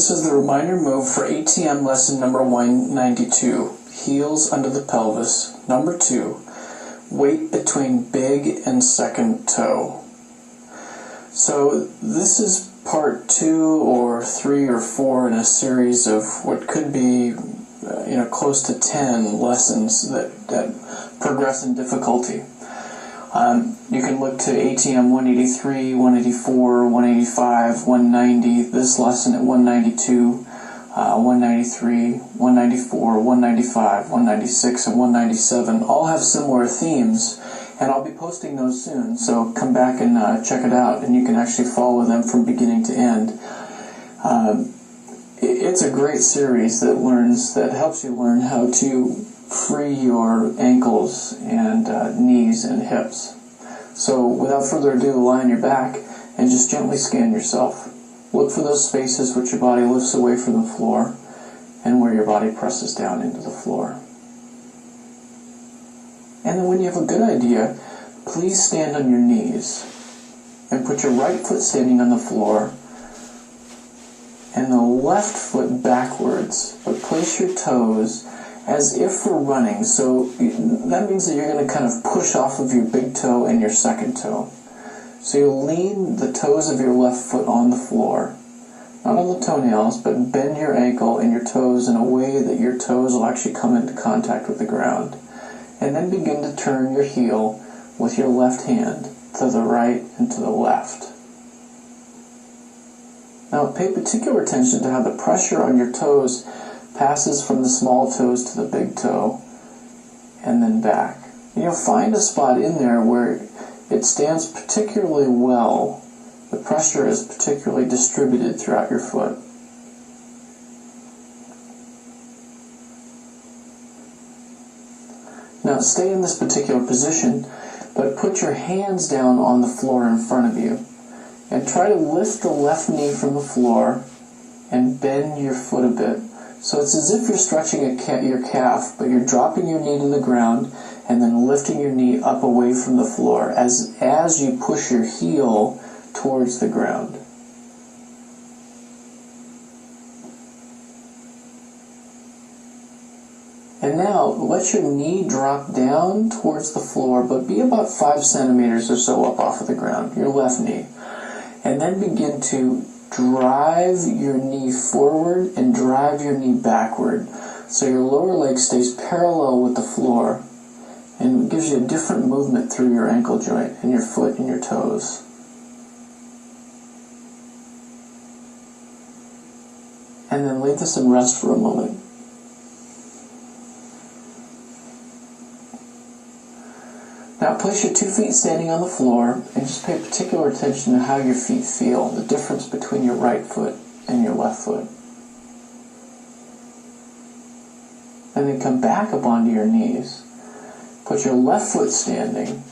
This is the reminder move for ATM lesson number 192, heels under the pelvis. Number 2, weight between big and second toe. So this is part 2 or 3 or 4 in a series of what could be close to 10 lessons that progress in difficulty. You can look to ATM 183, 184, 185, 190, this lesson at 192, 193, 194, 195, 196, and 197 all have similar themes, and I'll be posting those soon, so come back and check it out, and you can actually follow them from beginning to end. It's a great series that helps you learn how to free your ankles and knees and hips. So without further ado, lie on your back and just gently scan yourself. Look for those spaces which your body lifts away from the floor and where your body presses down into the floor. And then when you have a good idea, please stand on your knees and put your right foot standing on the floor and the left foot backwards, but place your toes as if for running. So that means that you're going to kind of push off of your big toe and your second toe. So you'll lean the toes of your left foot on the floor, not on the toenails, but bend your ankle and your toes in a way that your toes will actually come into contact with the ground. And then begin to turn your heel with your left hand to the right and to the left. Now pay particular attention to how the pressure on your toes passes from the small toes to the big toe and then back. And you'll find a spot in there where it stands particularly well. The pressure is particularly distributed throughout your foot. Now stay in this particular position, but put your hands down on the floor in front of you and try to lift the left knee from the floor and bend your foot a bit. So it's as if you're stretching your calf, but you're dropping your knee to the ground and then lifting your knee up away from the floor as you push your heel towards the ground. And now let your knee drop down towards the floor, but be about 5 centimeters or so up off of the ground, your left knee. And then begin to drive your knee forward and drive your knee backward so your lower leg stays parallel with the floor, and it gives you a different movement through your ankle joint and your foot and your toes. And then leave this in rest for a moment. Now place your 2 feet standing on the floor and just pay particular attention to how your feet feel, the difference between your right foot and your left foot. And then come back up onto your knees. Put your left foot standing,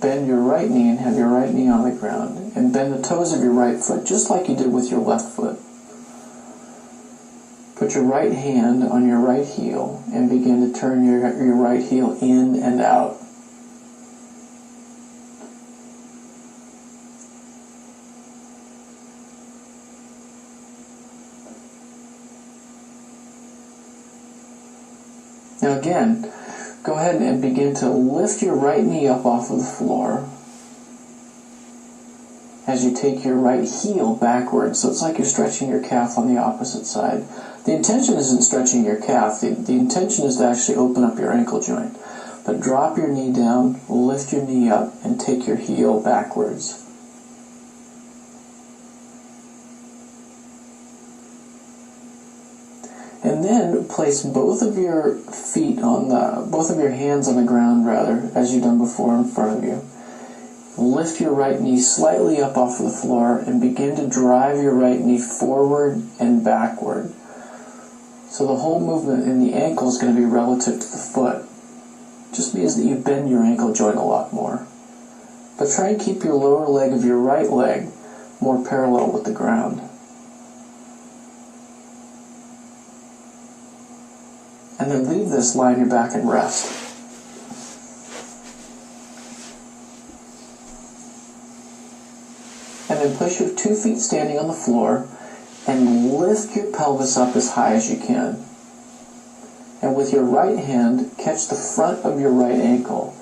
bend your right knee and have your right knee on the ground, and bend the toes of your right foot just like you did with your left foot. Put your right hand on your right heel and begin to turn your right heel in and out. Now again, go ahead and begin to lift your right knee up off of the floor as you take your right heel backwards. So it's like you're stretching your calf on the opposite side. The intention isn't stretching your calf. The intention is to actually open up your ankle joint. But drop your knee down, lift your knee up, and take your heel backwards. And then place both of your hands on the ground as you've done before in front of you. Lift your right knee slightly up off of the floor and begin to drive your right knee forward and backward. So the whole movement in the ankle is going to be relative to the foot. Just means that you bend your ankle joint a lot more. But try and keep your lower leg of your right leg more parallel with the ground. And then leave this, lie on your back and rest. And then place your 2 feet standing on the floor and lift your pelvis up as high as you can. And with your right hand, catch the front of your right ankle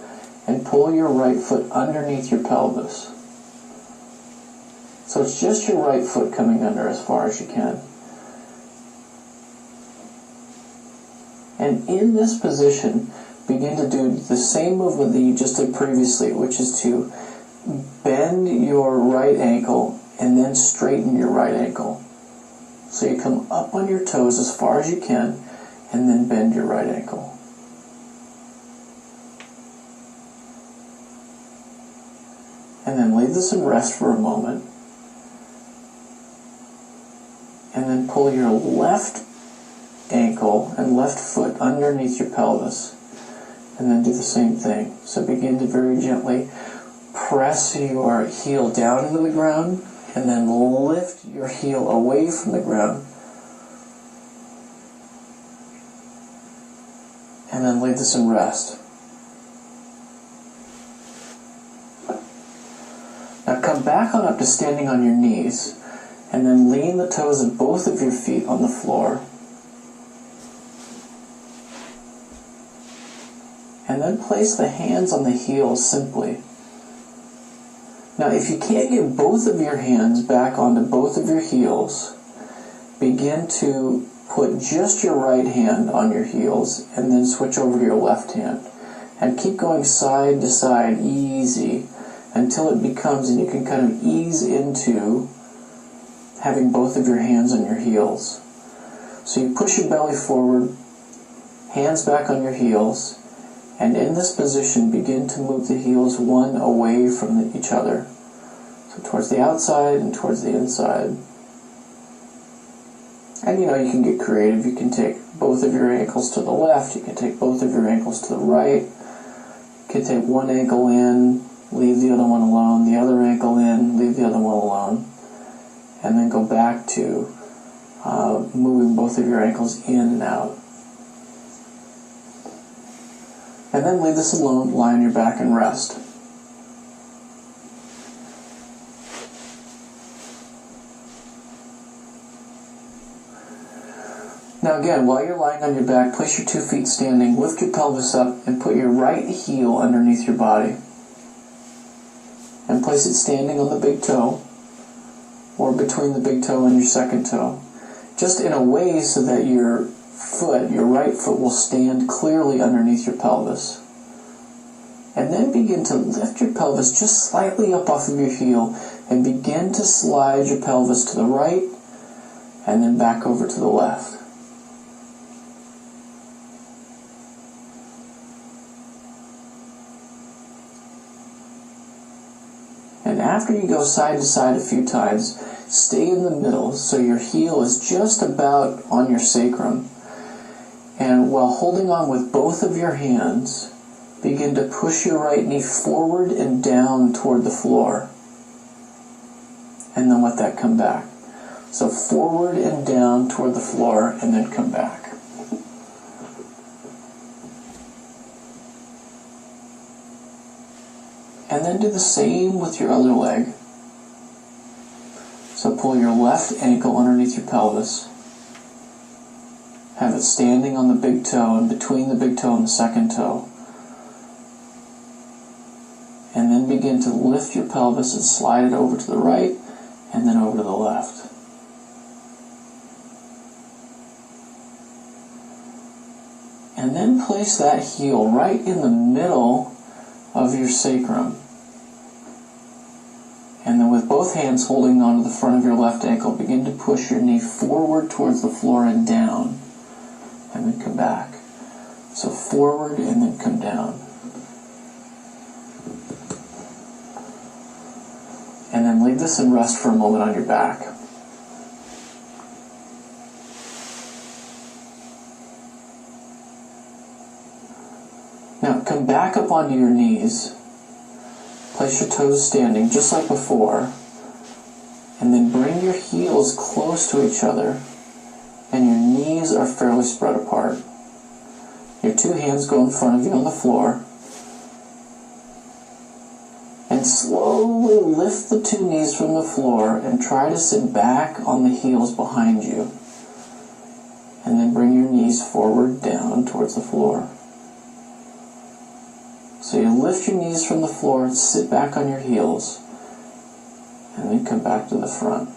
and pull your right foot underneath your pelvis. So it's just your right foot coming under as far as you can. And in this position, begin to do the same movement that you just did previously, which is to bend your right ankle and then straighten your right ankle. So you come up on your toes as far as you can and then bend your right ankle. And then leave this in rest for a moment. And then pull your left ankle and left foot underneath your pelvis. And then do the same thing. So begin to very gently press your heel down into the ground and then lift your heel away from the ground. And then leave this in rest. Now come back on up to standing on your knees and then lean the toes of both of your feet on the floor. And then place the hands on the heels simply. Now if you can't get both of your hands back onto both of your heels, begin to put just your right hand on your heels and then switch over to your left hand. And keep going side to side, easy, until it becomes, and you can kind of ease into having both of your hands on your heels. So you push your belly forward, hands back on your heels, and in this position begin to move the heels one away from each other. So towards the outside and towards the inside. And you know, you can get creative. You can take both of your ankles to the left, you can take both of your ankles to the right. You can take one ankle in, leave the other one alone, the other ankle in, leave the other one alone. And then go back to moving both of your ankles in and out. And then leave this alone, lie on your back and rest. Now again, while you're lying on your back, place your 2 feet standing, lift your pelvis up, and put your right heel underneath your body. And place it standing on the big toe, or between the big toe and your second toe. Just in a way so that your foot, your right foot, will stand clearly underneath your pelvis. And then begin to lift your pelvis just slightly up off of your heel and begin to slide your pelvis to the right and then back over to the left. And after you go side to side a few times, stay in the middle so your heel is just about on your sacrum. And while holding on with both of your hands, begin to push your right knee forward and down toward the floor. And then let that come back. So forward and down toward the floor and then come back. And then do the same with your other leg. So pull your left ankle underneath your pelvis. Have it standing on the big toe and between the big toe and the second toe. And then begin to lift your pelvis and slide it over to the right and then over to the left. And then place that heel right in the middle of your sacrum. And then with both hands holding onto the front of your left ankle, begin to push your knee forward towards the floor and down. And then come back. So forward and then come down. And then leave this in rest for a moment on your back. Now come back up onto your knees. Place your toes standing just like before. And then bring your heels close to each other. And your knees are fairly spread apart. Your 2 hands go in front of you on the floor. And then slowly lift the two knees from the floor and try to sit back on the heels behind you. And then bring your knees forward down towards the floor. So you lift your knees from the floor, sit back on your heels, and then come back to the front.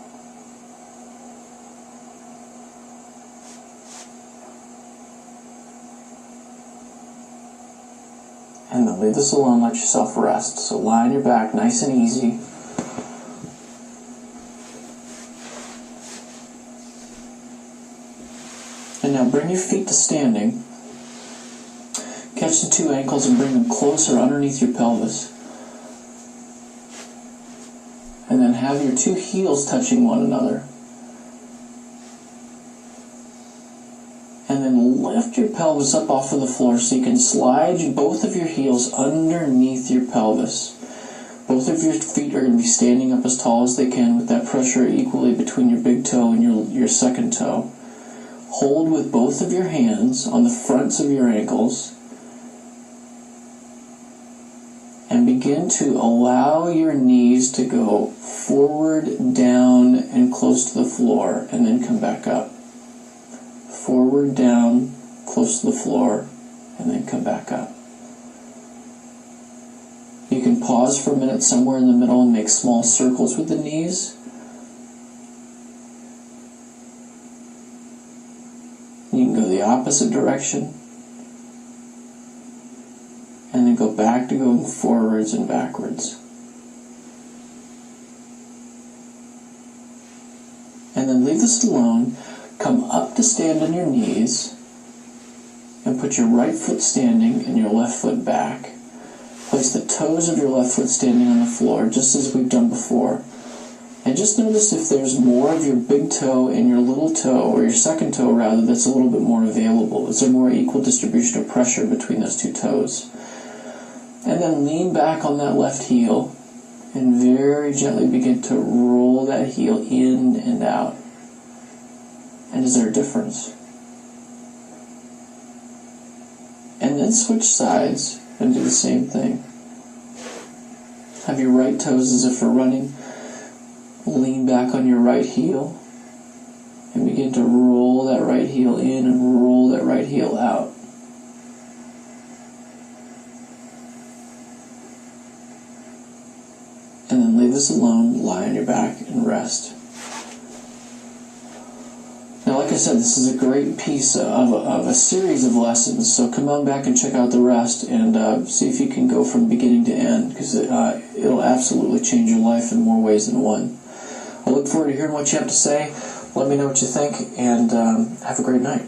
And then leave this alone, let yourself rest. So lie on your back, nice and easy. And now bring your feet to standing. Catch the two ankles and bring them closer underneath your pelvis. And then have your two heels touching one another. And then lift your pelvis up off of the floor so you can slide both of your heels underneath your pelvis. Both of your feet are going to be standing up as tall as they can with that pressure equally between your big toe and your second toe. Hold with both of your hands on the fronts of your ankles. And begin to allow your knees to go forward, down, and close to the floor, and then come back up. Forward, down, close to the floor, and then come back up. You can pause for a minute somewhere in the middle and make small circles with the knees. You can go the opposite direction. And then go back to going forwards and backwards. And then leave this alone. Come up to stand on your knees. And put your right foot standing and your left foot back. Place the toes of your left foot standing on the floor, just as we've done before. And just notice if there's more of your big toe and your little toe, or your second toe rather, that's a little bit more available. Is there more equal distribution of pressure between those two toes? And then lean back on that left heel and very gently begin to roll that heel in and out. And is there a difference? And then switch sides and do the same thing. Have your right toes as if you're running. Lean back on your right heel and begin to roll that right heel in and roll that right heel out. And then leave this alone, lie on your back and rest. Now, like I said, this is a great piece of a series of lessons, so come on back and check out the rest and see if you can go from beginning to end, because it'll absolutely change your life in more ways than one. I look forward to hearing what you have to say. Let me know what you think, and have a great night.